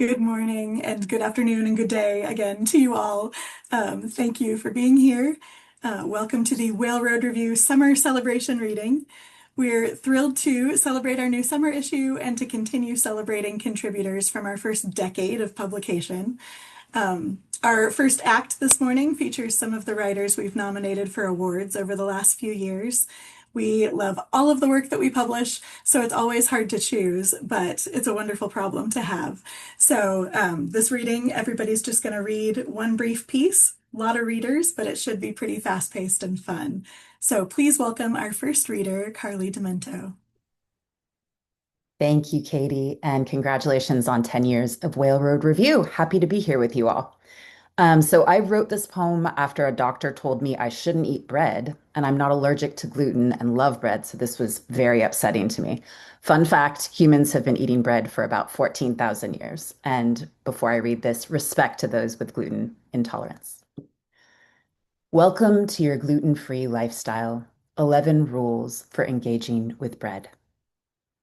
Good morning and good afternoon and good day again to you all. Thank you for being here. Welcome to the Whale Road Review Summer Celebration Reading. We're thrilled to celebrate our new summer issue and to continue celebrating contributors from our first decade of publication. Our first act this morning features some of the writers we've nominated for awards over the last few years. We love all of the work that we publish, so it's always hard to choose, but it's a wonderful problem to have. So this reading, everybody's just going to read one brief piece. A lot of readers, but it should be pretty fast-paced and fun. So please welcome our first reader, Carly DeMento. Thank you, Katie, and congratulations on 10 years of Whale Road Review. Happy to be here with you all. So I wrote this poem after a doctor told me I shouldn't eat bread, and I'm not allergic to gluten and love bread, so this was very upsetting to me. Fun fact, humans have been eating bread for about 14,000 years. And before I read this, respect to those with gluten intolerance. Welcome to your gluten-free lifestyle. 11 rules for engaging with bread.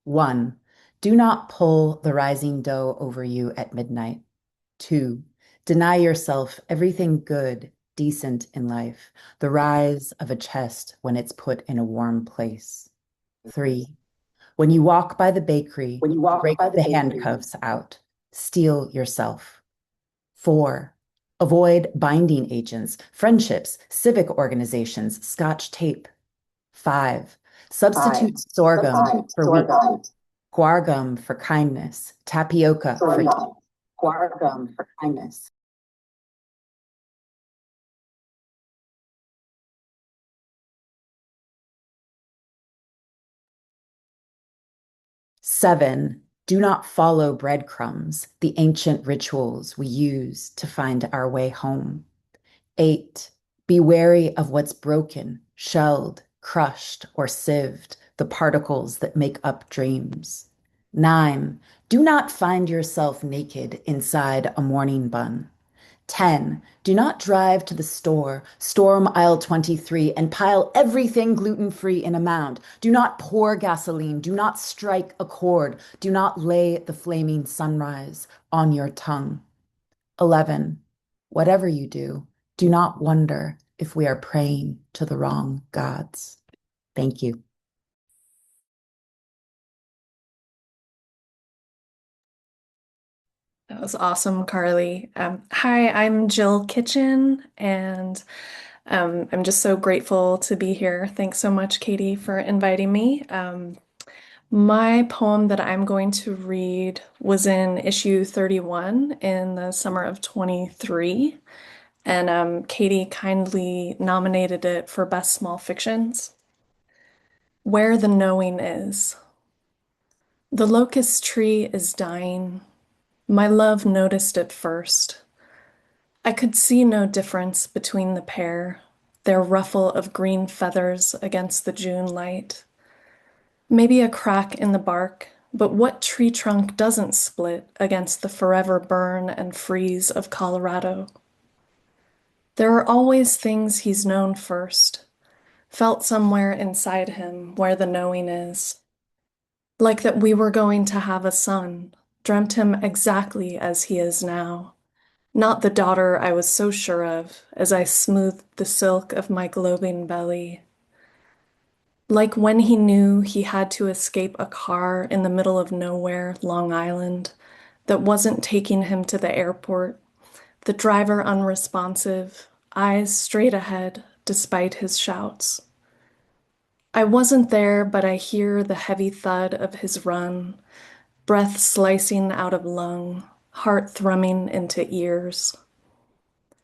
1. Do not pull the rising dough over you at midnight. 2. Deny yourself everything good, decent in life, the rise of a chest when it's put in a warm place. 3. When you walk by the bakery, break the handcuffs out, steel yourself. 4. Avoid binding agents, friendships, civic organizations, scotch tape. 5. Substitute sorghum for wheat, guar gum for kindness, tapioca for guar gum for kindness. 7. Do not follow breadcrumbs, the ancient rituals we use to find our way home. 8. Be wary of what's broken, shelled, crushed, or sieved, the particles that make up dreams. 9. Do not find yourself naked inside a morning bun. 10. Do not drive to the store, storm aisle 23, and pile everything gluten-free in a mound. Do not pour gasoline. Do not strike a chord. Do not lay the flaming sunrise on your tongue. 11. Whatever you do, do not wonder if we are praying to the wrong gods. Thank you. That was awesome, Carly. Hi, I'm Jill Kitchen, and I'm just so grateful to be here. Thanks so much, Katie, for inviting me. My poem that I'm going to read was in issue 31 in the summer of 23, and Katie kindly nominated it for Best Small Fictions. Where the Knowing Is. The locust tree is dying. My love noticed it first. I could see no difference between the pair, their ruffle of green feathers against the June light. Maybe a crack in the bark, but what tree trunk doesn't split against the forever burn and freeze of Colorado? There are always things he's known first, felt somewhere inside him where the knowing is. Like that we were going to have a son, dreamt him exactly as he is now. Not the daughter I was so sure of as I smoothed the silk of my globing belly. Like when he knew he had to escape a car in the middle of nowhere, Long Island, that wasn't taking him to the airport, the driver unresponsive, eyes straight ahead despite his shouts. I wasn't there, but I hear the heavy thud of his run, breath slicing out of lung, heart thrumming into ears.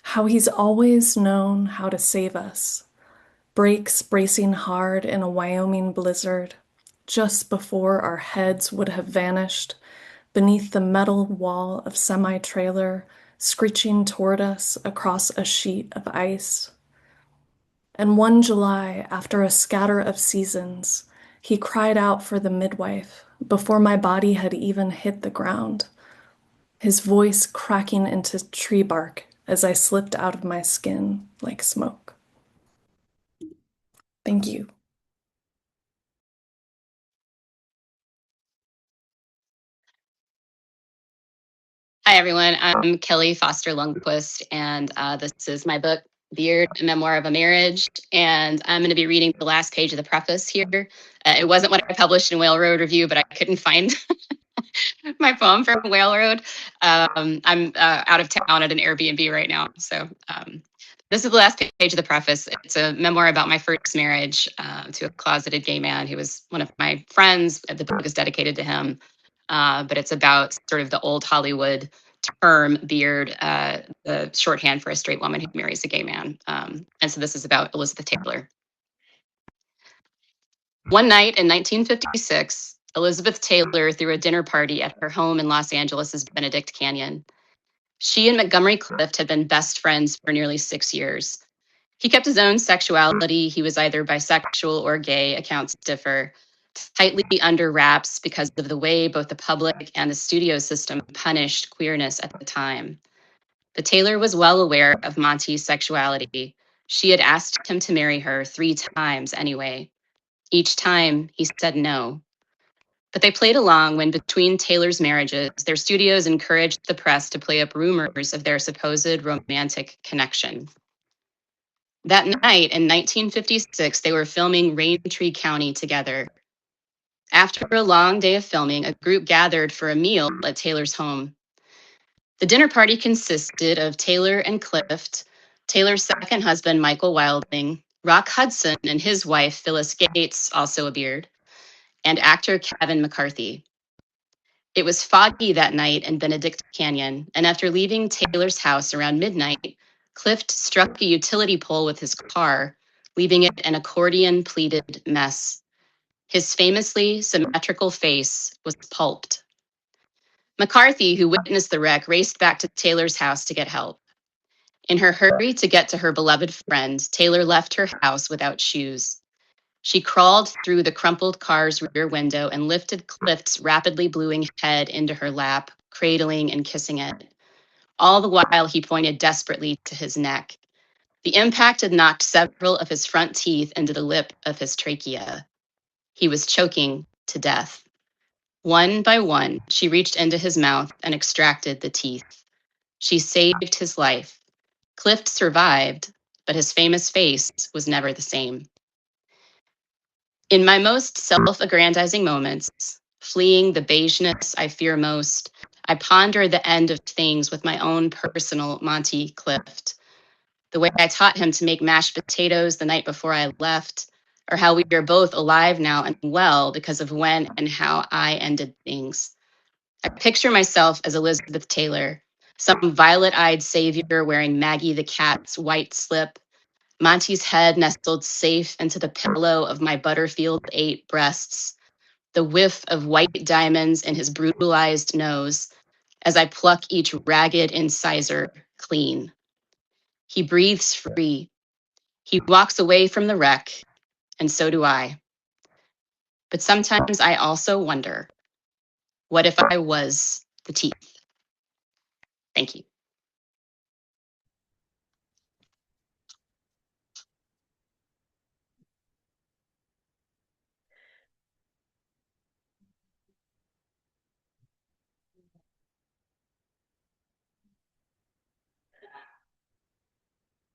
How he's always known how to save us. Brakes bracing hard in a Wyoming blizzard, just before our heads would have vanished beneath the metal wall of semi-trailer screeching toward us across a sheet of ice. And one July, after a scatter of seasons, he cried out for the midwife before my body had even hit the ground, his voice cracking into tree bark as I slipped out of my skin like smoke. Thank you. Hi, everyone. I'm Kelly Foster Lundquist, and this is my book, Beard, a Memoir of a Marriage. And I'm going to be reading the last page of the preface here. It wasn't what I published in Whale Road Review, but I couldn't find my poem from Whale Road. I'm out of town at an Airbnb right now. So this is the last page of the preface. It's a memoir about my first marriage to a closeted gay man who was one of my friends. The book is dedicated to him. But it's about sort of the old Hollywood term beard, the shorthand for a straight woman who marries a gay man. And so this is about Elizabeth Taylor. One night in 1956, Elizabeth Taylor threw a dinner party at her home in Los Angeles' Benedict Canyon. She and Montgomery Clift had been best friends for nearly 6 years. He kept his own sexuality. He was either bisexual or gay, accounts differ, tightly under wraps because of the way both the public and the studio system punished queerness at the time. But Taylor was well aware of Monty's sexuality. She had asked him to marry her 3 times anyway. Each time he said no. But they played along when, between Taylor's marriages, their studios encouraged the press to play up rumors of their supposed romantic connection. That night in 1956, they were filming Raintree County together. After a long day of filming, a group gathered for a meal at Taylor's home. The dinner party consisted of Taylor and Clift, Taylor's second husband, Michael Wilding, Rock Hudson and his wife, Phyllis Gates, also a beard, and actor Kevin McCarthy. It was foggy that night in Benedict Canyon, and after leaving Taylor's house around midnight, Clift struck a utility pole with his car, leaving it an accordion-pleated mess. His famously symmetrical face was pulped. McCarthy, who witnessed the wreck, raced back to Taylor's house to get help. In her hurry to get to her beloved friend, Taylor left her house without shoes. She crawled through the crumpled car's rear window and lifted Clift's rapidly bluing head into her lap, cradling and kissing it. All the while, he pointed desperately to his neck. The impact had knocked several of his front teeth into the lip of his trachea. He was choking to death. One by one, she reached into his mouth and extracted the teeth. She saved his life. Clift survived, but his famous face was never the same. In my most self-aggrandizing moments, fleeing the beigeness I fear most, I ponder the end of things with my own personal Monty Clift. The way I taught him to make mashed potatoes the night before I left, or how we are both alive now and well because of when and how I ended things. I picture myself as Elizabeth Taylor, some violet-eyed savior wearing Maggie the cat's white slip, Monty's head nestled safe into the pillow of my Butterfield 8 breasts, the whiff of white diamonds in his brutalized nose as I pluck each ragged incisor clean. He breathes free. He walks away from the wreck, and so do I. But sometimes I also wonder, what if I was the teeth? Thank you.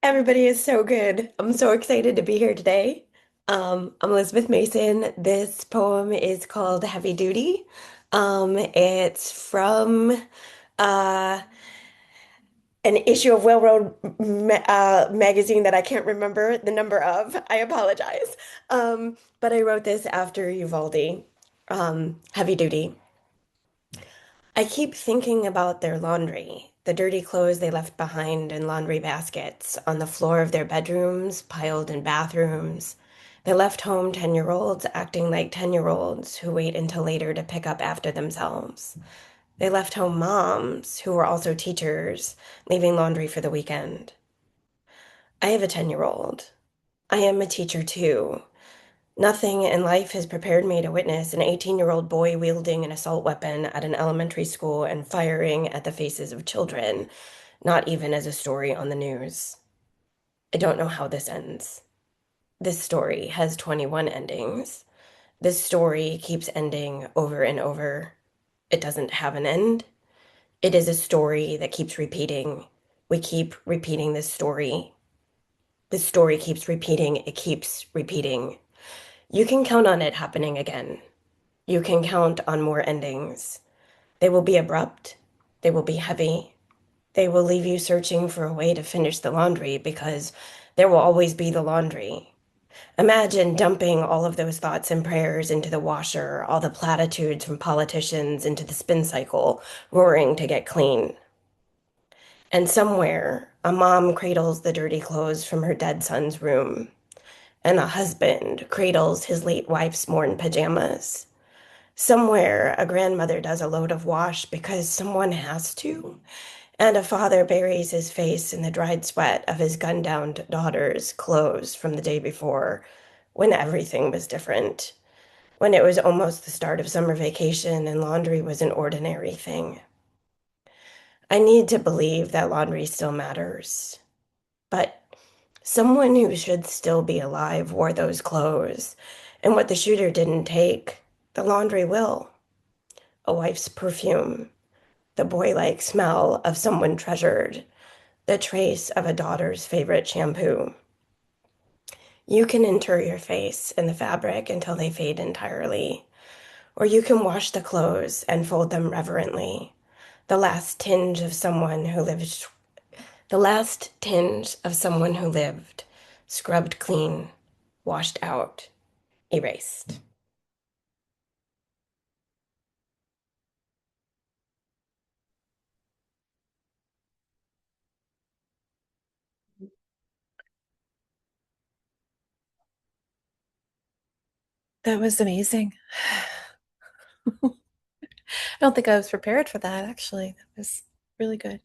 Everybody is so good. I'm so excited to be here today. I'm Elizabeth Mason. This poem is called Heavy Duty. It's from uh, an issue of Railroad magazine that I can't remember the number of. I apologize. But I wrote this after Uvalde. Heavy Duty. I keep thinking about their laundry, the dirty clothes they left behind in laundry baskets on the floor of their bedrooms, piled in bathrooms. They left home 10-year-olds acting like 10-year-olds who wait until later to pick up after themselves. They left home moms who were also teachers, leaving laundry for the weekend. I have a 10-year-old. I am a teacher too. Nothing in life has prepared me to witness an 18-year-old boy wielding an assault weapon at an elementary school and firing at the faces of children, not even as a story on the news. I don't know how this ends. This story has 21 endings. This story keeps ending over and over. It doesn't have an end. It is a story that keeps repeating. We keep repeating this story. This story keeps repeating. It keeps repeating. You can count on it happening again. You can count on more endings. They will be abrupt. They will be heavy. They will leave you searching for a way to finish the laundry because there will always be the laundry. Imagine dumping all of those thoughts and prayers into the washer, all the platitudes from politicians into the spin cycle, roaring to get clean. And somewhere, a mom cradles the dirty clothes from her dead son's room, and a husband cradles his late wife's morn pajamas. Somewhere, a grandmother does a load of wash because someone has to, and a father buries his face in the dried sweat of his gunned-down daughter's clothes from the day before, when everything was different, when it was almost the start of summer vacation and laundry was an ordinary thing. I need to believe that laundry still matters, but someone who should still be alive wore those clothes, and what the shooter didn't take, the laundry will. A wife's perfume, the boy-like smell of someone treasured, the trace of a daughter's favorite shampoo. You can inter your face in the fabric until they fade entirely, or you can wash the clothes and fold them reverently. The last tinge of someone who lived, the last tinge of someone who lived, scrubbed clean, washed out, erased. That was amazing. I don't think I was prepared for that, actually. That was really good.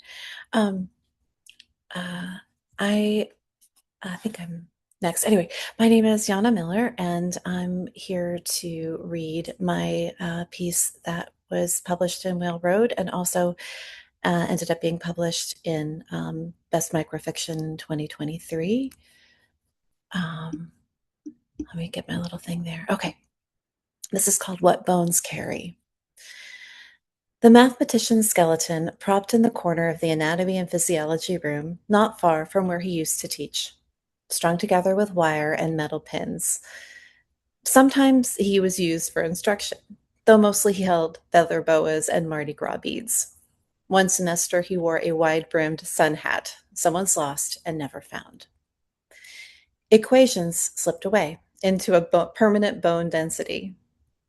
Um, uh, I think I'm next. Anyway, my name is Janna Miller, and I'm here to read my piece that was published in Whale Road and also ended up being published in Best Microfiction 2023. Let me get my little thing there. Okay. This is called What Bones Carry. The mathematician's skeleton propped in the corner of the anatomy and physiology room, not far from where he used to teach, strung together with wire and metal pins. Sometimes he was used for instruction, though mostly he held feather boas and Mardi Gras beads. One semester he wore a wide-brimmed sun hat, someone's lost and never found. Equations slipped away into a permanent bone density.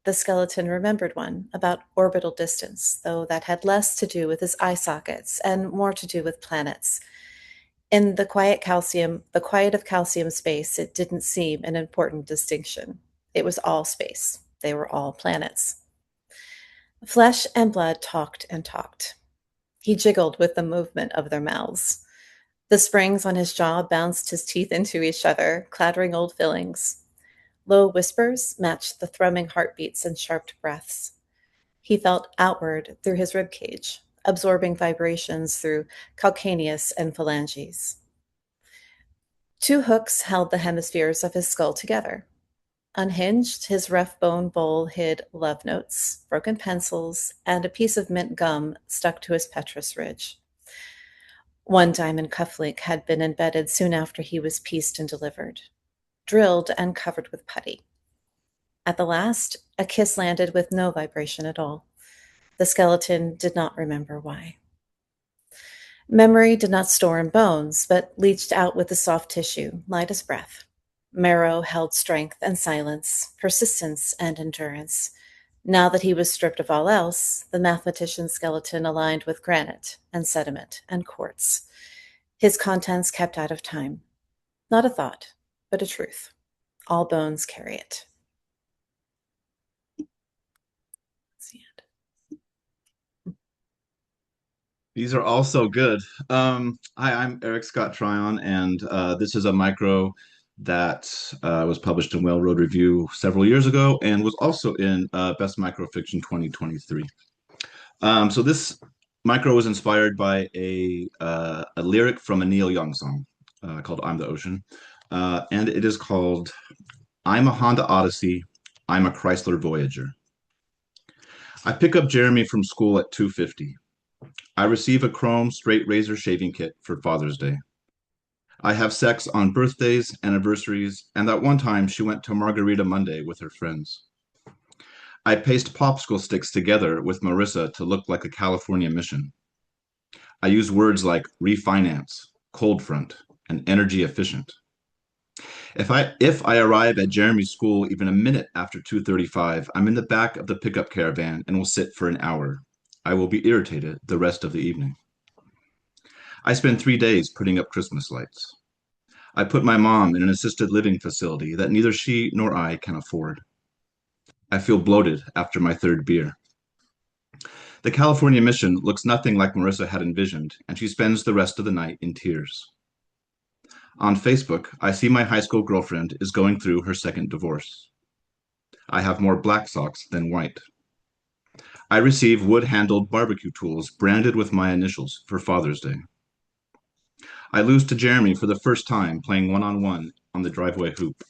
The skeleton remembered one about orbital distance, though that had less to do with his eye sockets and more to do with planets. In the quiet of calcium space, it didn't seem an important distinction. It was all space. They were all planets. Flesh and blood talked and talked. He jiggled with the movement of their mouths. The springs on his jaw bounced his teeth into each other, clattering old fillings. Low whispers matched the thrumming heartbeats and sharp breaths. He felt outward through his ribcage, absorbing vibrations through calcaneus and phalanges. Two hooks held the hemispheres of his skull together. Unhinged, his rough bone bowl hid love notes, broken pencils, and a piece of mint gum stuck to his petrous ridge. One diamond cufflink had been embedded soon after he was pieced and delivered, drilled and covered with putty. At the last, a kiss landed with no vibration at all. The skeleton did not remember why. Memory did not store in bones, but leached out with the soft tissue, light as breath. Marrow held strength and silence, persistence and endurance. Now that he was stripped of all else, the mathematician's skeleton aligned with granite and sediment and quartz. His contents kept out of time. Not a thought, but a truth. All bones carry it. That's the end. These are all so good. Hi, I'm Eric Scott Tryon, and this is a micro that was published in Whale Road Review several years ago and was also in Best Microfiction 2023. So this micro was inspired by a lyric from a Neil Young song called I'm the Ocean. And it is called I'm a Honda Odyssey, I'm a Chrysler Voyager. I pick up Jeremy from school at 2:50. I receive a chrome straight razor shaving kit for Father's Day. I have sex on birthdays, anniversaries, and that one time she went to Margarita Monday with her friends. I paste popsicle sticks together with Marissa to look like a California mission. I use words like refinance, cold front, and energy efficient. If I arrive at Jeremy's school even a minute after 2:35, I'm in the back of the pickup caravan and will sit for an hour. I will be irritated the rest of the evening. I spend 3 days putting up Christmas lights. I put my mom in an assisted living facility that neither she nor I can afford. I feel bloated after my third beer. The California mission looks nothing like Marissa had envisioned, and she spends the rest of the night in tears. On Facebook, I see my high school girlfriend is going through her second divorce. I have more black socks than white. I receive wood-handled barbecue tools branded with my initials for Father's Day. I lose to Jeremy for the first time playing one-on-one on the driveway hoop.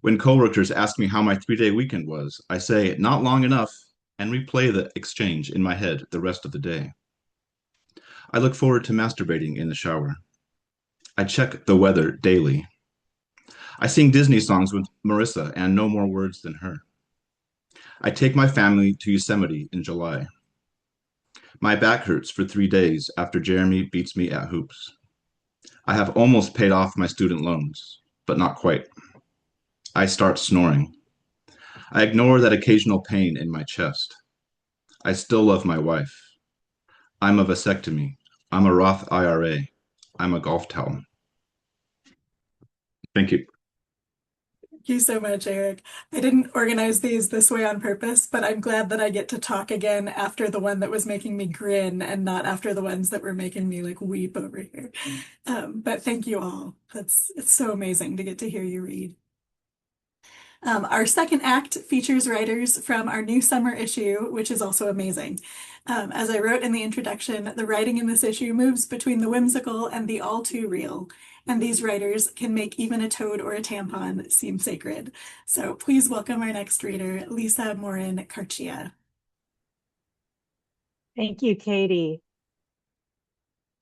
When coworkers ask me how my 3-day weekend was, I say, not long enough, and replay the exchange in my head the rest of the day. I look forward to masturbating in the shower. I check the weather daily. I sing Disney songs with Marissa and know more words than her. I take my family to Yosemite in July. My back hurts for 3 days after Jeremy beats me at hoops. I have almost paid off my student loans, but not quite. I start snoring. I ignore that occasional pain in my chest. I still love my wife. I'm a vasectomy. I'm a Roth IRA. I'm a golf towel. Thank you. Thank you so much, Eric. I didn't organize these this way on purpose, but I'm glad that I get to talk again after the one that was making me grin and not after the ones that were making me like weep over here. But thank you all. It's so amazing to get to hear you read. Our second act features writers from our new summer issue, which is also amazing. As I wrote in the introduction, the writing in this issue moves between the whimsical and the all too real, and these writers can make even a toad or a tampon seem sacred. So please welcome our next reader, Lisa Morin Carcia. Thank you, Katie.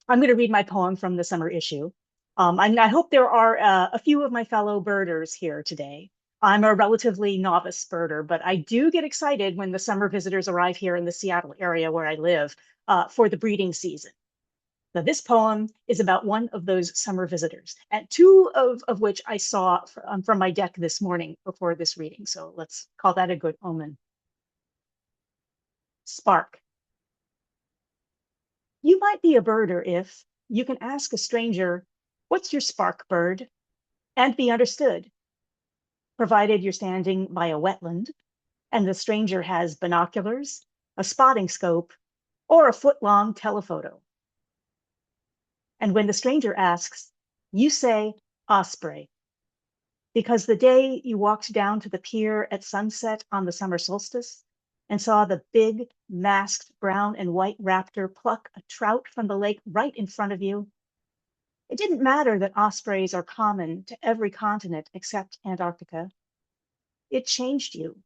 I'm going to read my poem from the summer issue. I hope there are a few of my fellow birders here today. I'm a relatively novice birder, but I do get excited when the summer visitors arrive here in the Seattle area where I live for the breeding season. Now, this poem is about one of those summer visitors, and two of which I saw from my deck this morning before this reading. So let's call that a good omen. Spark. You might be a birder if you can ask a stranger, "What's your spark, bird?" and be understood, provided you're standing by a wetland and the stranger has binoculars, a spotting scope, or a foot-long telephoto. And when the stranger asks, you say osprey, because the day you walked down to the pier at sunset on the summer solstice and saw the big, masked brown and white raptor pluck a trout from the lake right in front of you, it didn't matter that ospreys are common to every continent except Antarctica. It changed you.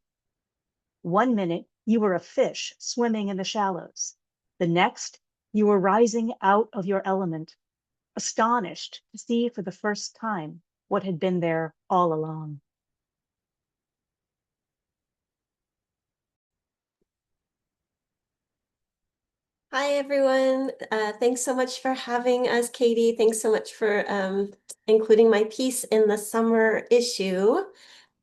1 minute, you were a fish swimming in the shallows. The next, you were rising out of your element, astonished to see for the first time what had been there all along. Hi, everyone. Thanks so much for having us, Katie. Thanks so much for including my piece in the summer issue.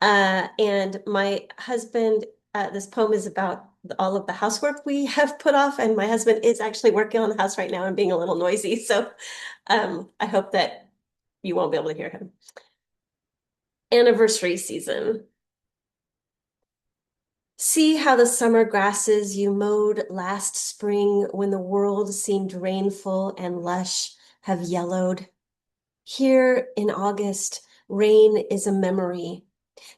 And my husband, this poem is about all of the housework we have put off, and my husband is actually working on the house right now and being a little noisy. So I hope that you won't be able to hear him. Anniversary season. See how the summer grasses you mowed last spring when the world seemed rainful and lush have yellowed. Here in August, rain is a memory.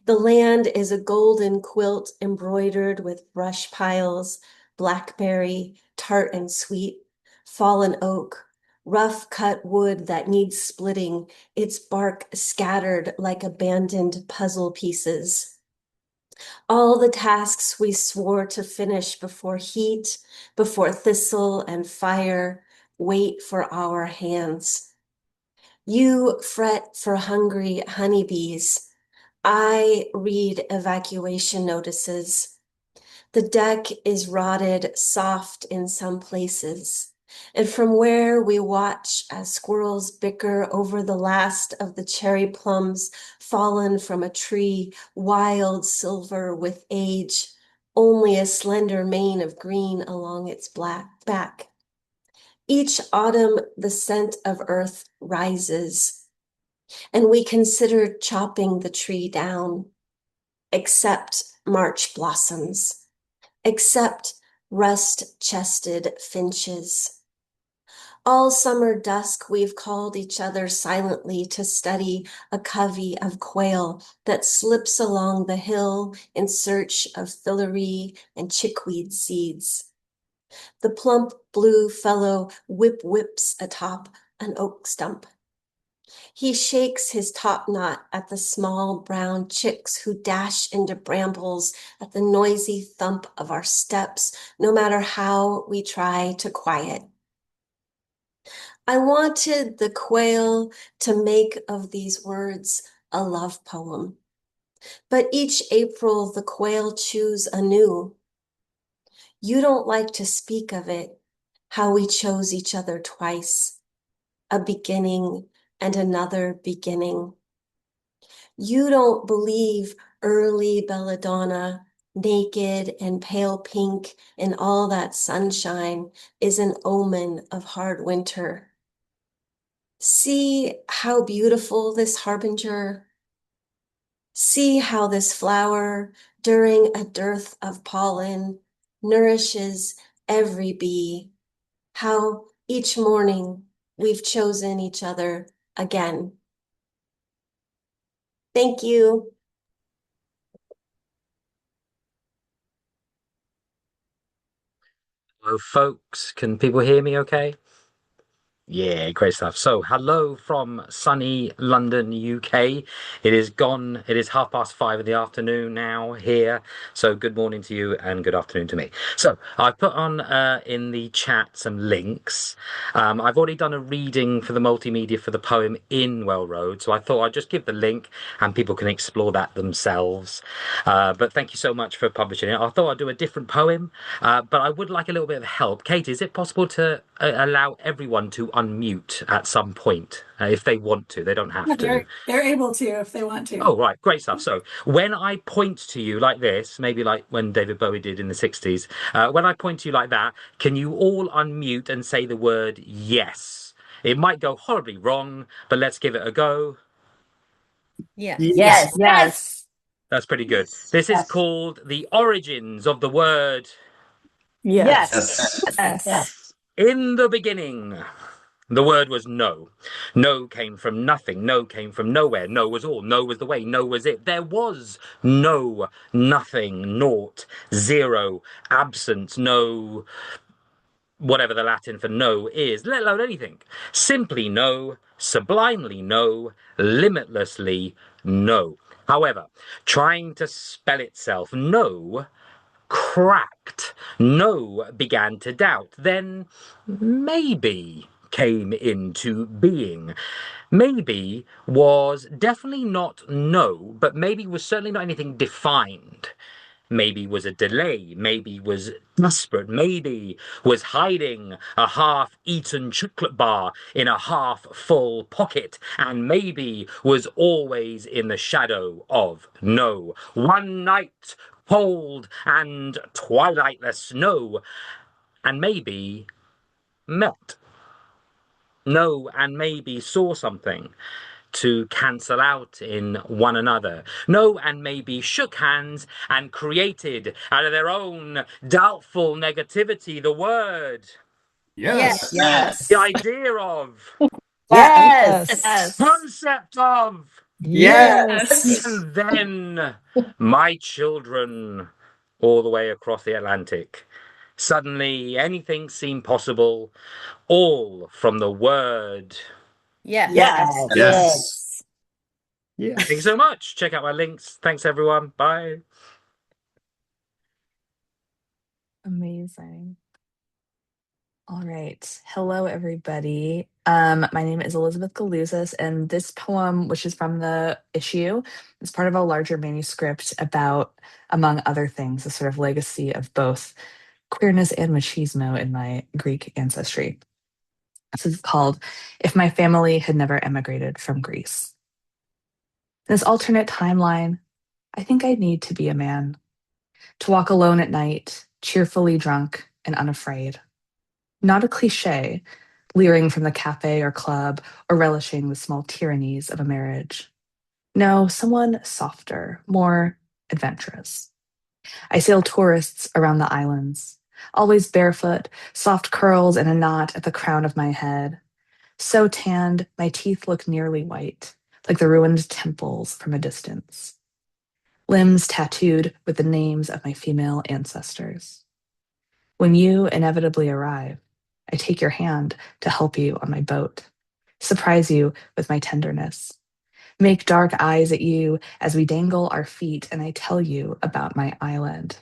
The land is a golden quilt embroidered with brush piles, blackberry, tart and sweet, fallen oak, rough cut wood that needs splitting, its bark scattered like abandoned puzzle pieces. All the tasks we swore to finish before heat, before thistle and fire, wait for our hands. You fret for hungry honeybees. I read evacuation notices. The deck is rotted soft in some places, and from where we watch as squirrels bicker over the last of the cherry plums fallen from a tree, wild silver with age, only a slender mane of green along its black back. Each autumn, the scent of earth rises, and we consider chopping the tree down, except March blossoms, except rust-chested finches. All summer dusk, we've called each other silently to study a covey of quail that slips along the hill in search of fillory and chickweed seeds. The plump blue fellow whips atop an oak stump. He shakes his top knot at the small brown chicks who dash into brambles at the noisy thump of our steps, no matter how we try to quiet. I wanted the quail to make of these words a love poem, but each April the quail choose anew. You don't like to speak of it, how we chose each other twice, a beginning and another beginning. You don't believe early belladonna, naked and pale pink in all that sunshine, is an omen of hard winter. See how beautiful this harbinger. See how this flower, during a dearth of pollen, nourishes every bee. How each morning we've chosen each other again. Thank you. Hello, folks. Can people hear me okay? Yeah, great stuff. So, hello from sunny London, UK. It is 5:30 in the afternoon now here. So, good morning to you and good afternoon to me. So, I've put on in the chat some links. I've already done a reading for the multimedia for the poem In Well Road. So, I thought I'd just give the link and people can explore that themselves. But thank you so much for publishing it. I thought I'd do a different poem, but I would like a little bit of help. Kate, is it possible to allow everyone to unmute at some point if they want to? They don't have to. They're able to if they want to. Oh, right. Great stuff. So when I point to you like this, maybe like when David Bowie did in the 60s, when I point to you like that, can you all unmute and say the word yes? It might go horribly wrong, but let's give it a go. Yes. Yes. Yes. That's pretty good. This is called the origins of the word Yes. Yes. in the beginning. The word was no. No came from nothing. No came from nowhere. No was all. No was the way. No was it. There was no, nothing, naught, zero, absence, no, whatever the Latin for no is, let alone anything. Simply no, sublimely no, limitlessly no. However, trying to spell itself, no cracked. No began to doubt. Then maybe came into being. Maybe was definitely not no, but maybe was certainly not anything defined. Maybe was a delay, maybe was desperate, maybe was hiding a half-eaten chocolate bar in a half-full pocket, and maybe was always in the shadow of no. One night, cold and twilightless, no, and maybe met. No, and maybe saw something to cancel out in one another. No, and maybe shook hands and created out of their own doubtful negativity the word, Yes. the idea of, Yes. concept of, Yes. and then my children all the way across the Atlantic. Suddenly anything seemed possible, all from the word. Yes. Yes. Thanks so much. Check out my links. Thanks, everyone. Bye. Amazing. All right. Hello, everybody. My name is Elizabeth Galoozis, and this poem, which is from the issue, is part of a larger manuscript about, among other things, a sort of legacy of both queerness and machismo in my Greek ancestry. This is called If My Family Had Never Emigrated from Greece. In this alternate timeline, I think I need to be a man, to walk alone at night, cheerfully drunk and unafraid. Not a cliche, leering from the cafe or club or relishing the small tyrannies of a marriage. No, someone softer, more adventurous. I sail tourists around the islands, always barefoot, soft curls and a knot at the crown of my head. So tanned, my teeth look nearly white, like the ruined temples from a distance. Limbs tattooed with the names of my female ancestors. When you inevitably arrive, I take your hand to help you on my boat, surprise you with my tenderness, make dark eyes at you as we dangle our feet and I tell you about my island.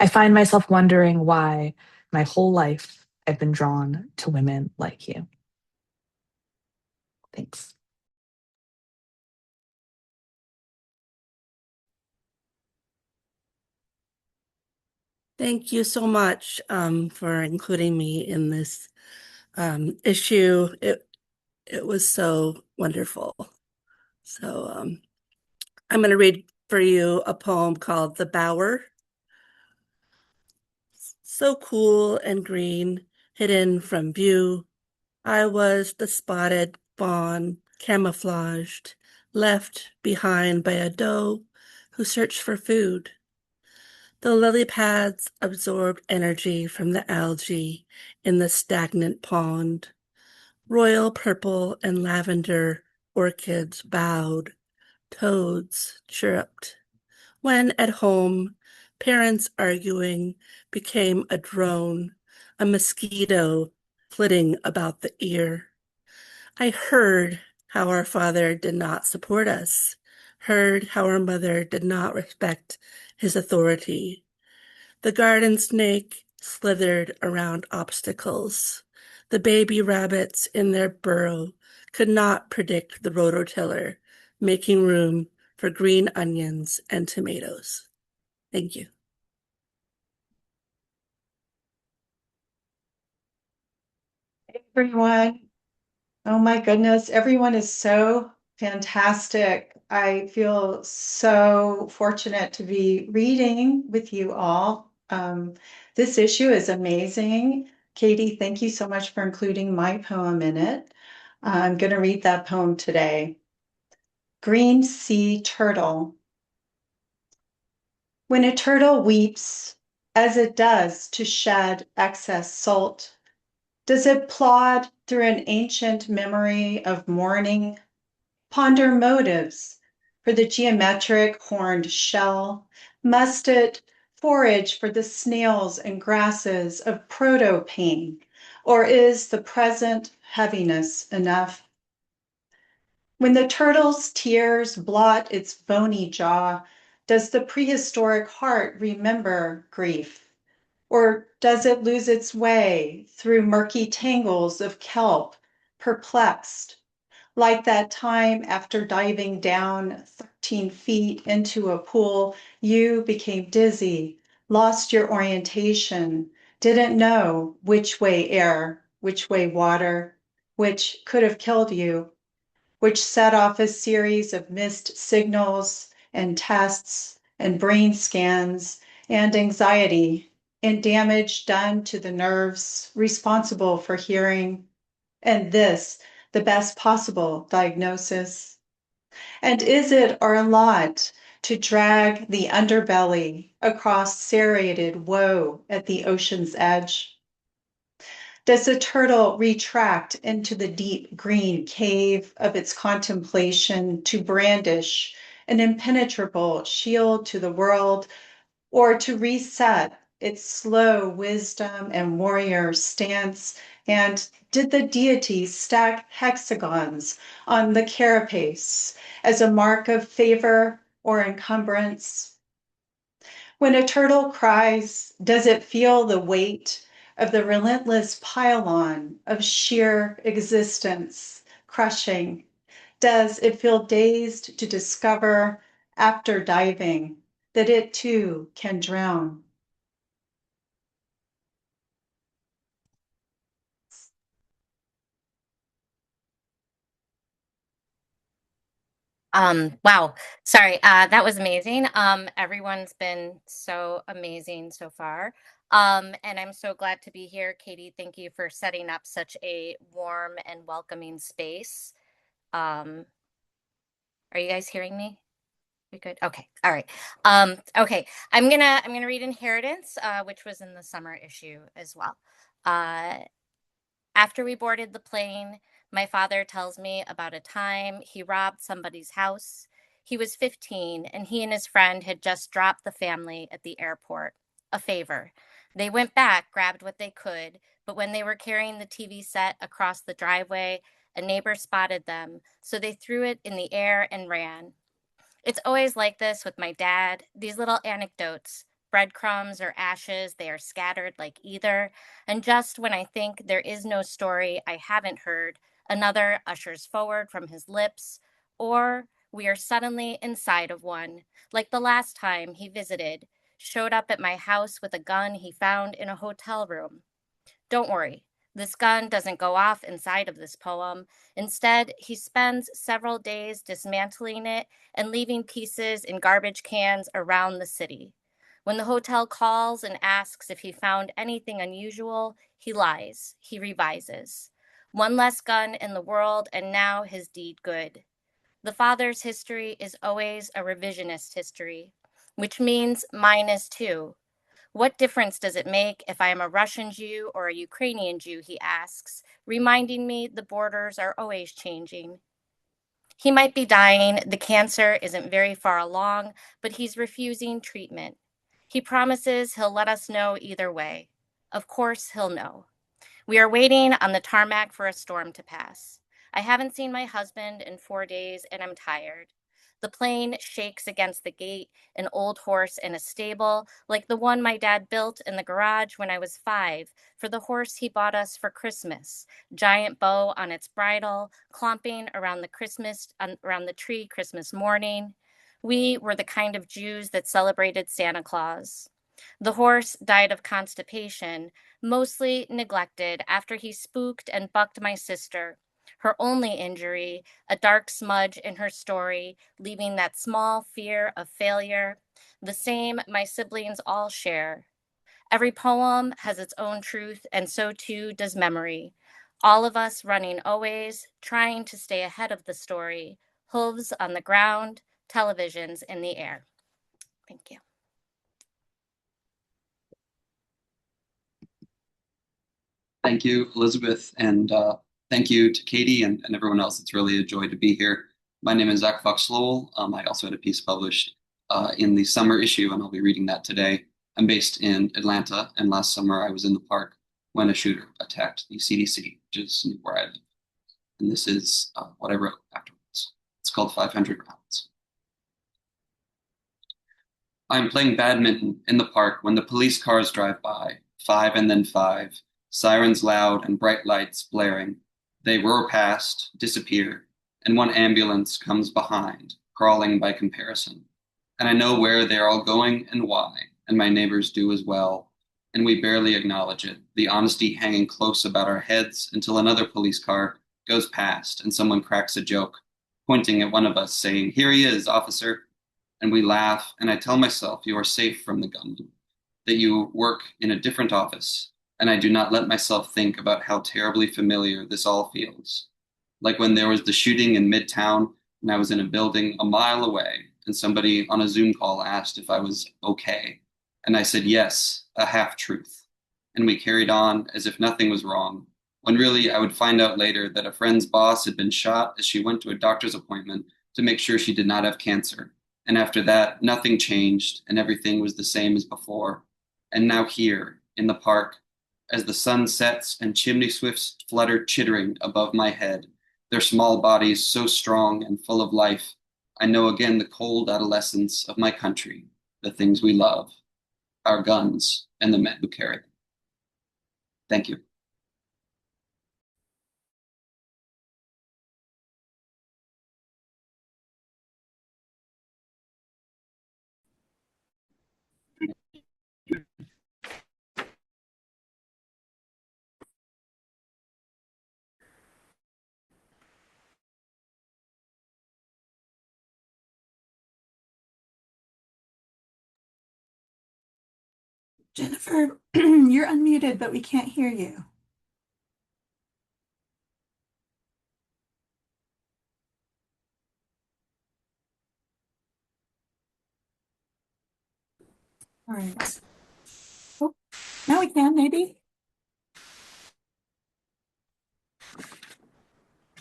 I find myself wondering why my whole life I've been drawn to women like you. Thanks. Thank you so much for including me in this issue. It was so wonderful. So I'm going to read for you a poem called The Bower. So cool and green, hidden from view, I was the spotted fawn, camouflaged, left behind by a doe who searched for food. The lily pads absorbed energy from the algae in the stagnant pond. Royal purple and lavender orchids bowed. Toads chirruped. When at home, parents arguing became a drone, a mosquito flitting about the ear. I heard how our father did not support us, heard how our mother did not respect his authority. The garden snake slithered around obstacles. The baby rabbits in their burrow could not predict the rototiller, making room for green onions and tomatoes. Thank you. Hey, everyone. Oh my goodness, everyone is so fantastic. I feel so fortunate to be reading with you all. This issue is amazing. Katie, thank you so much for including my poem in it. I'm going to read that poem today. Green Sea Turtle. When a turtle weeps, as it does to shed excess salt, does it plod through an ancient memory of mourning, ponder motives for the geometric horned shell? Must it forage for the snails and grasses of proto-pain, or is the present heaviness enough? When the turtle's tears blot its bony jaw, does the prehistoric heart remember grief? Or does it lose its way through murky tangles of kelp, perplexed, like that time after diving down 13 feet into a pool, you became dizzy, lost your orientation, didn't know which way air, which way water, which could have killed you, which set off a series of missed signals and tests and brain scans and anxiety and damage done to the nerves responsible for hearing, and this the best possible diagnosis? And is it our lot to drag the underbelly across serrated woe at the ocean's edge? Does the turtle retract into the deep green cave of its contemplation to brandish an impenetrable shield to the world, or to reset its slow wisdom and warrior stance? And did the deity stack hexagons on the carapace as a mark of favor or encumbrance? When a turtle cries, does it feel the weight of the relentless pile-on of sheer existence crushing? Does it feel dazed to discover, after diving, that it too can drown? Wow. Sorry, that was amazing. Everyone's been so amazing so far. And I'm so glad to be here. Katie, thank you for setting up such a warm and welcoming space. Um, are you guys hearing me? We good? Okay. All right. Okay. I'm gonna read Inheritance, which was in the summer issue as well. Uh, After we boarded the plane, my father tells me about a time he robbed somebody's house. He was 15 and he and his friend had just dropped the family at the airport. A favor. They went back, grabbed what they could, but when they were carrying the TV set across the driveway, a neighbor spotted them, so they threw it in the air and ran. It's always like this with my dad. These little anecdotes, breadcrumbs or ashes, they are scattered like either. And just when I think there is no story I haven't heard, another ushers forward from his lips, or we are suddenly inside of one, like the last time he visited, showed up at my house with a gun he found in a hotel room. Don't worry, this gun doesn't go off inside of this poem. Instead, he spends several days dismantling it and leaving pieces in garbage cans around the city. When the hotel calls and asks if he found anything unusual, he lies, he revises. One less gun in the world, and now his deed good. The father's history is always a revisionist history, which means mine is too. What difference does it make if I am a Russian Jew or a Ukrainian Jew, he asks, reminding me the borders are always changing. He might be dying, the cancer isn't very far along, but he's refusing treatment. He promises he'll let us know either way. Of course, he'll know. We are waiting on the tarmac for a storm to pass. I haven't seen my husband in 4 days and I'm tired. The plane shakes against the gate, an old horse in a stable, like the one my dad built in the garage when I was 5 for the horse he bought us for Christmas. Giant bow on its bridle, clomping around the tree Christmas morning. We were the kind of Jews that celebrated Santa Claus. The horse died of constipation, mostly neglected after he spooked and bucked my sister. Her only injury, a dark smudge in her story, leaving that small fear of failure, the same my siblings all share. Every poem has its own truth, and so too does memory. All of us running always, trying to stay ahead of the story, hooves on the ground, televisions in the air. Thank you. Thank you, Elizabeth, and thank you to Katie and everyone else. It's really a joy to be here. My name is Zack Loehle. I also had a piece published in the summer issue, and I'll be reading that today. I'm based in Atlanta, and last summer I was in the park when a shooter attacked the CDC, which is where I live. And this is what I wrote afterwards. It's called 500 Rounds. I'm playing badminton in the park when the police cars drive by, 5 and then 5. Sirens loud and bright lights blaring. They roar past, disappear, and one ambulance comes behind, crawling by comparison. And I know where they're all going and why, and my neighbors do as well. And we barely acknowledge it, the honesty hanging close about our heads until another police car goes past and someone cracks a joke, pointing at one of us saying, "Here he is, officer." And we laugh, and I tell myself you are safe from the gunman, that you work in a different office, and I do not let myself think about how terribly familiar this all feels. Like when there was the shooting in Midtown, and I was in a building a mile away, and somebody on a Zoom call asked if I was okay. And I said yes, a half-truth. And we carried on as if nothing was wrong, when really I would find out later that a friend's boss had been shot as she went to a doctor's appointment to make sure she did not have cancer. And after that, nothing changed, and everything was the same as before. And now here, in the park, as the sun sets and chimney swifts flutter chittering above my head, their small bodies so strong and full of life, I know again the cold adolescence of my country, the things we love, our guns, and the men who carry them. Thank you. Jennifer, you're unmuted, but we can't hear you. All right. Oh, now we can, maybe.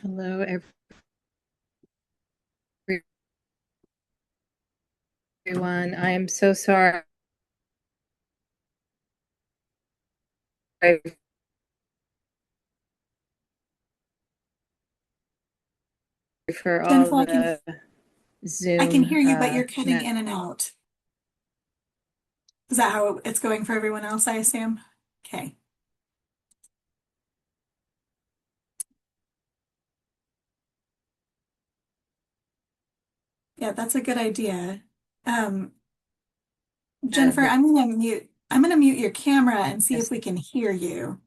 Hello, everyone. I am so sorry for all Jennifer, the Zoom. I can hear you, but you're cutting in and out. Is that how it's going for everyone else, I assume? Okay. Yeah, that's a good idea. Jennifer, I'm gonna mute your camera and see if we can hear you.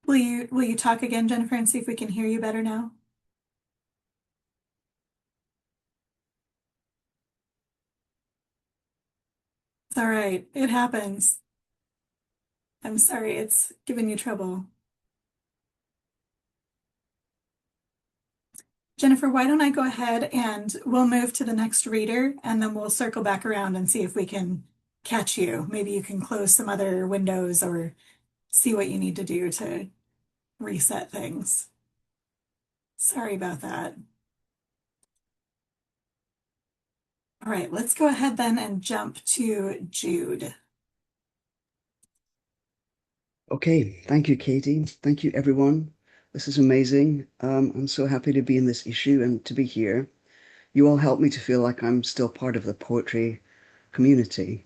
Will you talk again, Jennifer, and see if we can hear you better now? It's all right. It happens. I'm sorry it's giving you trouble. Jennifer, why don't I go ahead and we'll move to the next reader and then we'll circle back around and see if we can catch you. Maybe you can close some other windows or see what you need to do to reset things. Sorry about that. All right, let's go ahead then and jump to Jude. Okay, thank you, Katie. Thank you, everyone. This is amazing. I'm so happy to be in this issue and to be here. You all help me to feel like I'm still part of the poetry community,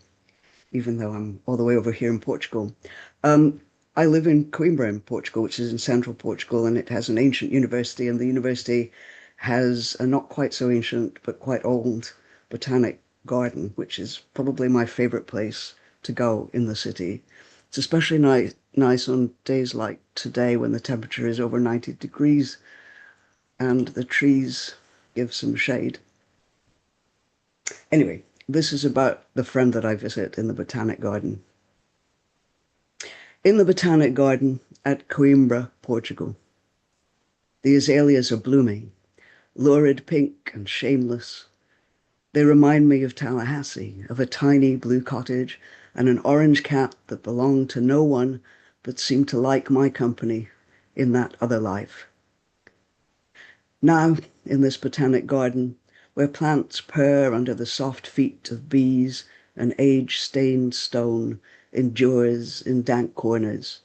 even though I'm all the way over here in Portugal. I live in Coimbra in Portugal, which is in central Portugal, and it has an ancient university, and the university has a not quite so ancient, but quite old botanic garden, which is probably my favorite place to go in the city. It's especially nice on days like today when the temperature is over 90 degrees and the trees give some shade. Anyway, this is about the friend that I visit in the Botanic Garden. In the Botanic Garden at Coimbra, Portugal, the azaleas are blooming, lurid pink and shameless. They remind me of Tallahassee, of a tiny blue cottage and an orange cat that belonged to no one but seemed to like my company in that other life. Now, in this botanic garden, where plants purr under the soft feet of bees and age-stained stone endures in dank corners,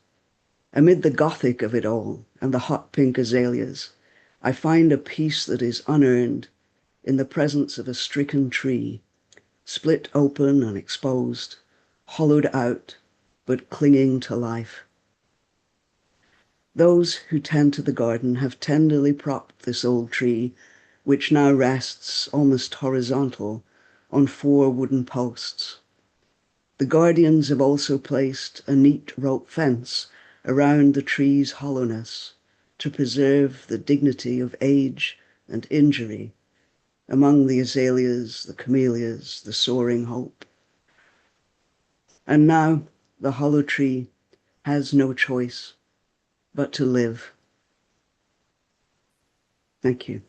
amid the Gothic of it all and the hot pink azaleas, I find a peace that is unearned in the presence of a stricken tree, split open and exposed, hollowed out, but clinging to life. Those who tend to the garden have tenderly propped this old tree, which now rests almost horizontal on 4 wooden posts. The guardians have also placed a neat rope fence around the tree's hollowness to preserve the dignity of age and injury among the azaleas, the camellias, the soaring hope. And now the hollow tree has no choice but to live. Thank you.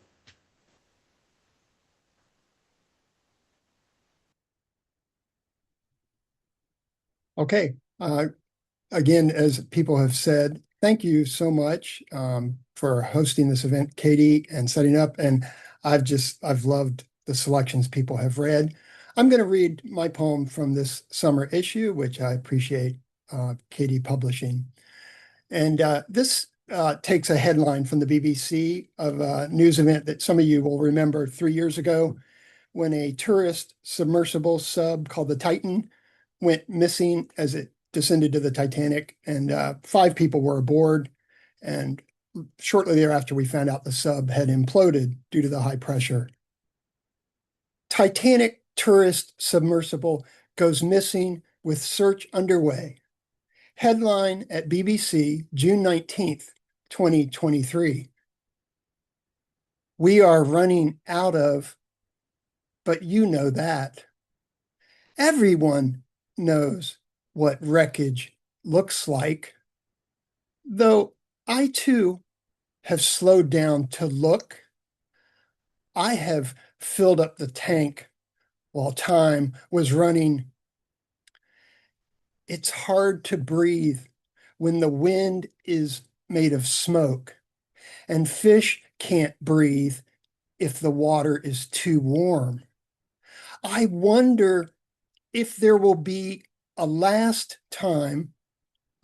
Okay. Again, as people have said, thank you so much for hosting this event, Katie, and setting up. And I've loved the selections people have read. I'm going to read my poem from this summer issue, which I appreciate Katie publishing. And this takes a headline from the BBC of a news event that some of you will remember 3 years ago, when a tourist submersible sub called the Titan went missing as it descended to the Titanic, and 5 people were aboard. And shortly thereafter, we found out the sub had imploded due to the high pressure. Titanic tourist submersible goes missing with search underway. Headline at BBC, June 19th, 2023. We are running out of, but you know that. Everyone knows what wreckage looks like, though I too have slowed down to look. I have filled up the tank while time was running. It's hard to breathe when the wind is made of smoke, and fish can't breathe if the water is too warm. I wonder if there will be a last time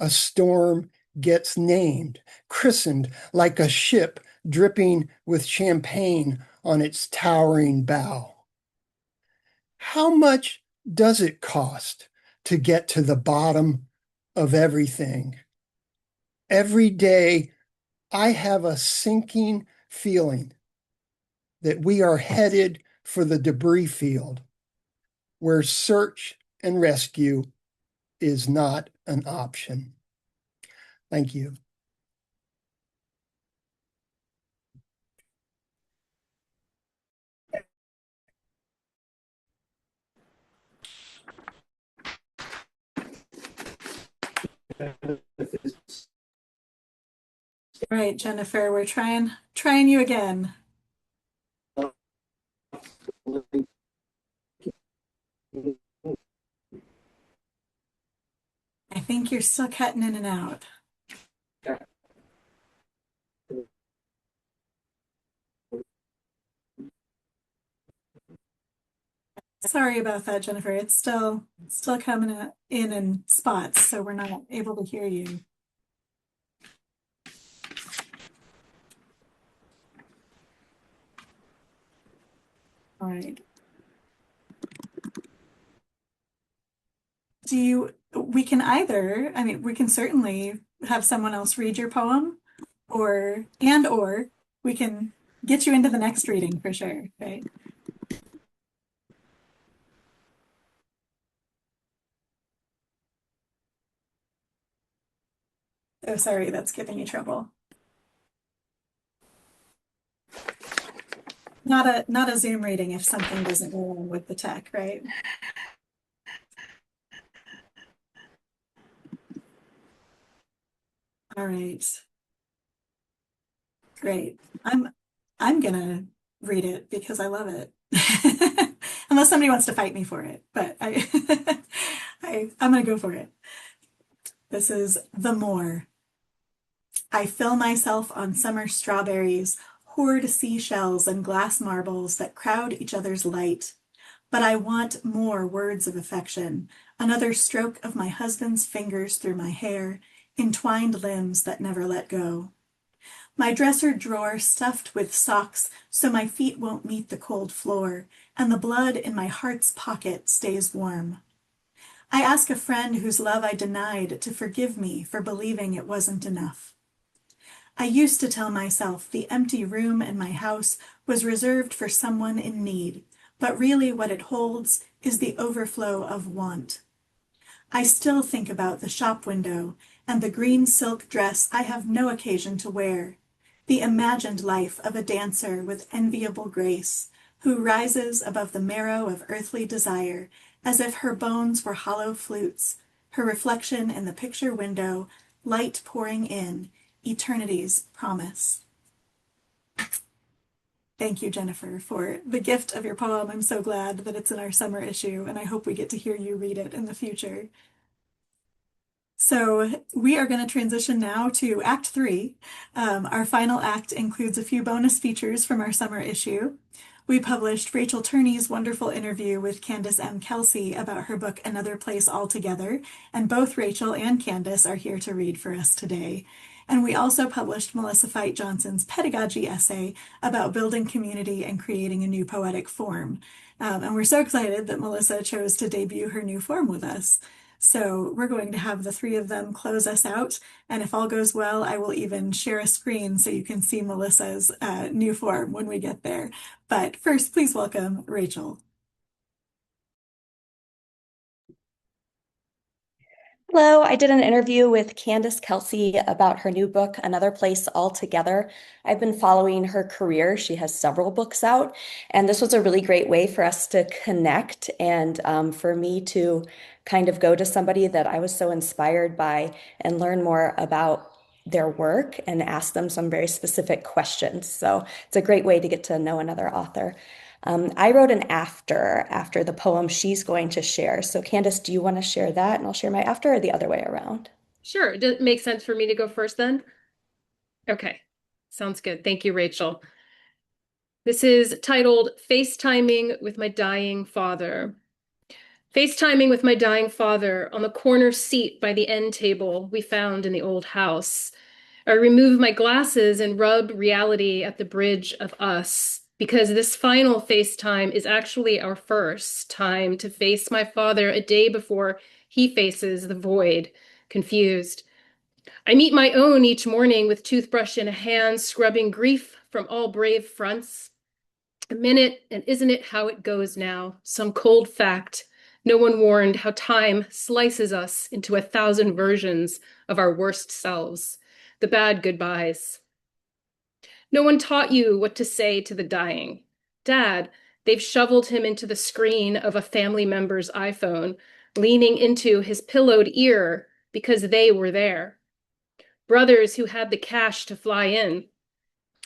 a storm gets named, christened like a ship dripping with champagne on its towering bow. How much does it cost to get to the bottom of everything? Every day, I have a sinking feeling that we are headed for the debris field, where search and rescue is not an option. Thank you. All right, Jennifer, we're trying you again. I think you're still cutting in and out. Sorry about that, Jennifer. It's still coming in spots, so we're not able to hear you. All right. We can either, I mean, we can certainly have someone else read your poem, or we can get you into the next reading for sure, right? Oh, sorry, that's giving you trouble. Not a Zoom reading if something doesn't go along with the tech, right? All right. Great. I'm gonna read it because I love it. Unless somebody wants to fight me for it, but I'm gonna go for it. This is The Moor. I fill myself on summer strawberries, hoard seashells and glass marbles that crowd each other's light. But I want more words of affection, another stroke of my husband's fingers through my hair, entwined limbs that never let go. My dresser drawer stuffed with socks so my feet won't meet the cold floor, and the blood in my heart's pocket stays warm. I ask a friend whose love I denied to forgive me for believing it wasn't enough. I used to tell myself the empty room in my house was reserved for someone in need, but really what it holds is the overflow of want. I still think about the shop window and the green silk dress I have no occasion to wear, the imagined life of a dancer with enviable grace, who rises above the marrow of earthly desire as if her bones were hollow flutes, her reflection in the picture window, light pouring in, eternity's promise. Thank you, Jennifer, for the gift of your poem. I'm so glad that it's in our summer issue, and I hope we get to hear you read it in the future. So we are going to transition now to Act 3. Our final act includes a few bonus features from our summer issue. We published Rachel Turney's wonderful interview with Candice M. Kelsey about her book Another Place Altogether, and both Rachel and Candice are here to read for us today. And we also published Melissa Fite Johnson's pedagogy essay about building community and creating a new poetic form. And we're so excited that Melissa chose to debut her new form with us. So we're going to have the three of them close us out. And if all goes well, I will even share a screen so you can see Melissa's new form when we get there. But first, please welcome Rachel. Hello, I did an interview with Candice Kelsey about her new book, Another Place Altogether. I've been following her career. She has several books out, and this was a really great way for us to connect and for me to kind of go to somebody that I was so inspired by and learn more about their work and ask them some very specific questions. So it's a great way to get to know another author. I wrote an after the poem she's going to share. So Candice, do you want to share that? And I'll share my after, or the other way around? Sure. Does it make sense for me to go first then? Okay. Sounds good. Thank you, Rachel. This is titled FaceTiming with My Dying Father. FaceTiming with my dying father on the corner seat by the end table we found in the old house. I remove my glasses and rub reality at the bridge of us, because this final FaceTime is actually our first time to face my father a day before he faces the void, confused. I meet my own each morning with toothbrush in a hand, scrubbing grief from all brave fronts. A minute, and isn't it how it goes now? Some cold fact. No one warned how time slices us into 1,000 versions of our worst selves. The bad goodbyes. No one taught you what to say to the dying. Dad, they've shoveled him into the screen of a family member's iPhone, leaning into his pillowed ear because they were there. Brothers who had the cash to fly in.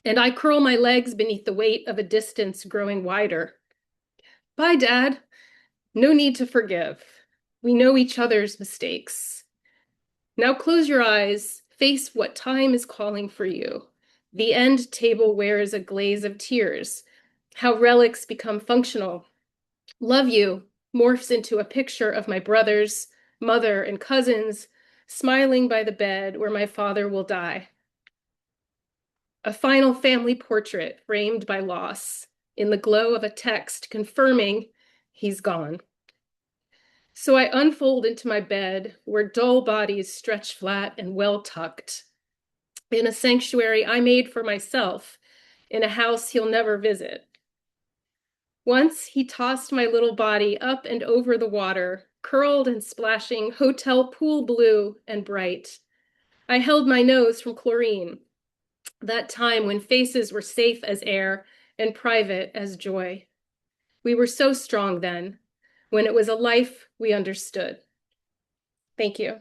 And I curl my legs beneath the weight of a distance growing wider. Bye, Dad. No need to forgive. We know each other's mistakes. Now close your eyes, face what time is calling for you. The end table wears a glaze of tears. How relics become functional. Love you morphs into a picture of my brothers, mother, and cousins smiling by the bed where my father will die. A final family portrait framed by loss in the glow of a text confirming he's gone. So I unfold into my bed where dull bodies stretch flat and well tucked. In a sanctuary I made for myself, in a house he'll never visit. Once he tossed my little body up and over the water, curled and splashing hotel pool blue and bright. I held my nose from chlorine, that time when faces were safe as air and private as joy. We were so strong then, when it was a life we understood. Thank you.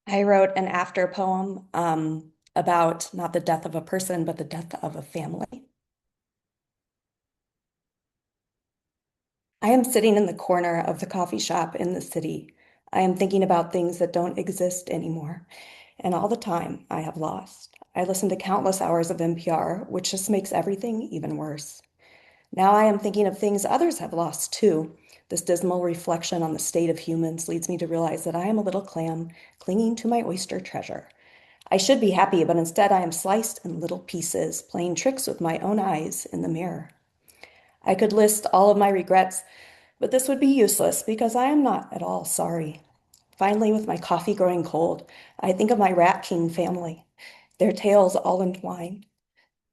I wrote an after poem about not the death of a person, but the death of a family. I am sitting in the corner of the coffee shop in the city. I am thinking about things that don't exist anymore, and all the time I have lost. I listen to countless hours of NPR, which just makes everything even worse. Now I am thinking of things others have lost too. This dismal reflection on the state of humans leads me to realize that I am a little clam clinging to my oyster treasure. I should be happy, but instead I am sliced in little pieces, playing tricks with my own eyes in the mirror. I could list all of my regrets, but this would be useless because I am not at all sorry. Finally, with my coffee growing cold, I think of my Rat King family, their tales all entwined.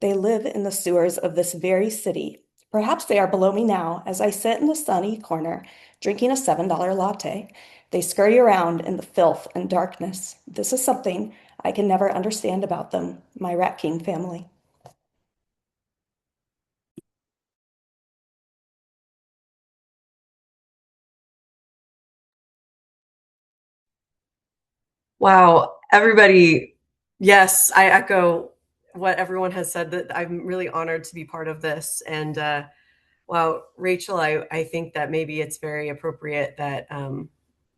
They live in the sewers of this very city. Perhaps they are below me now as I sit in the sunny corner, drinking a $7 latte. They scurry around in the filth and darkness. This is something I can never understand about them, my Rat King family. Wow, everybody, yes, I echo what everyone has said, that I'm really honored to be part of this. And wow, Rachel, I think that maybe it's very appropriate that I'm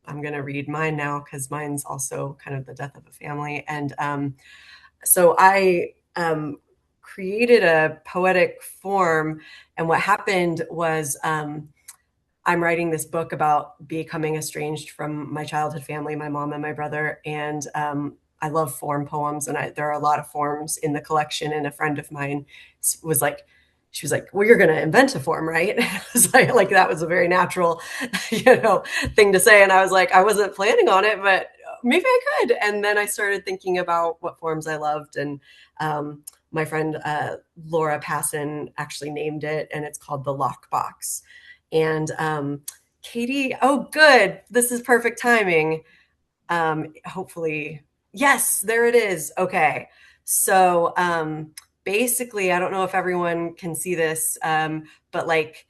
going to read mine now, because mine's also kind of the death of a family. And so I created a poetic form, and what happened was I'm writing this book about becoming estranged from my childhood family, my mom and my brother. And I love form poems, and there are a lot of forms in the collection. And a friend of mine was like, she was like, well, you're going to invent a form, right? And I was like, that was a very natural, thing to say. And I was like, I wasn't planning on it, but maybe I could. And then I started thinking about what forms I loved. And my friend Laura Passon actually named it, and it's called the Lockbox. And Katie, oh, good. This is perfect timing. Hopefully, yes, there it is. Okay. So basically, I don't know if everyone can see this, but like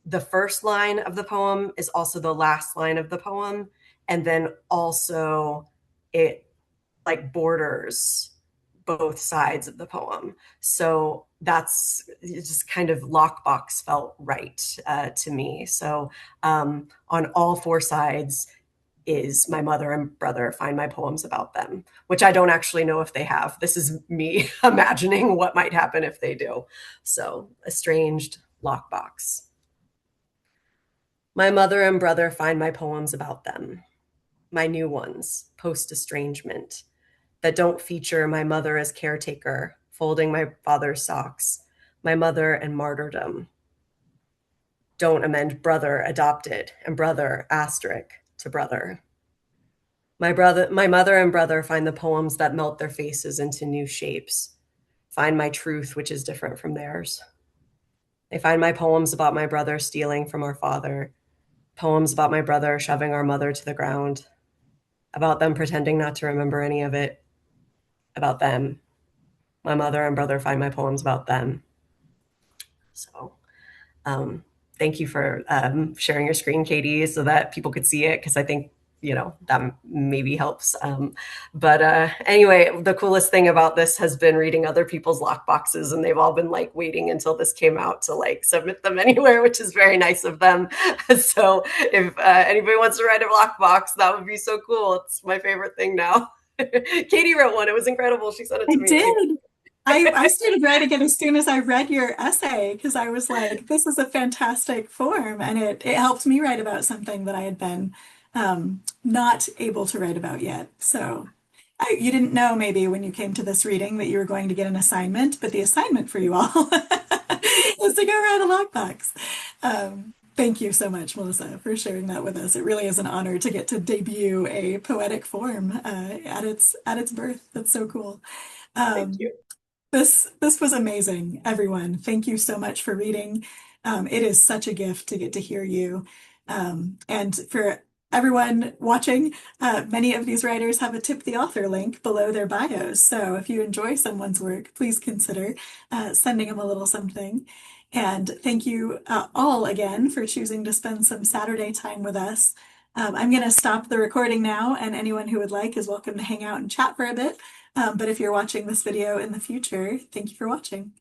the first line of the poem is also the last line of the poem. And then also it like borders both sides of the poem. So that's just kind of lockbox felt right to me. So on all four sides is my mother and brother find my poems about them, which I don't actually know if they have. This is me imagining what might happen if they do. So estranged lockbox. My mother and brother find my poems about them, my new ones, post-estrangement, that don't feature my mother as caretaker, folding my father's socks, my mother and martyrdom. Don't amend brother adopted and brother asterisk to brother. My mother and brother find the poems that melt their faces into new shapes, find my truth, which is different from theirs. They find my poems about my brother stealing from our father, poems about my brother shoving our mother to the ground, about them pretending not to remember any of it, about them. My mother and brother find my poems about them. So thank you for sharing your screen, Katie, so that people could see it, because I think, that maybe helps. But anyway, the coolest thing about this has been reading other people's lockboxes, and they've all been like waiting until this came out to like submit them anywhere, which is very nice of them. So if anybody wants to write a lockbox, that would be so cool. It's my favorite thing now. Katie wrote one. It was incredible. She sent it to me. I did. I started writing it as soon as I read your essay, because I was like, this is a fantastic form. And it helped me write about something that I had been not able to write about yet. So you didn't know maybe when you came to this reading that you were going to get an assignment, but the assignment for you all is to go write a lockbox. Thank you so much, Melissa, for sharing that with us. It really is an honor to get to debut a poetic form at its birth. That's so cool. Thank you. This was amazing, everyone. Thank you so much for reading. It is such a gift to get to hear you. And for everyone watching, many of these writers have a tip the author link below their bios. So if you enjoy someone's work, please consider sending them a little something. And thank you all again for choosing to spend some Saturday time with us. I'm going to stop the recording now, and anyone who would like is welcome to hang out and chat for a bit. But if you're watching this video in the future, thank you for watching.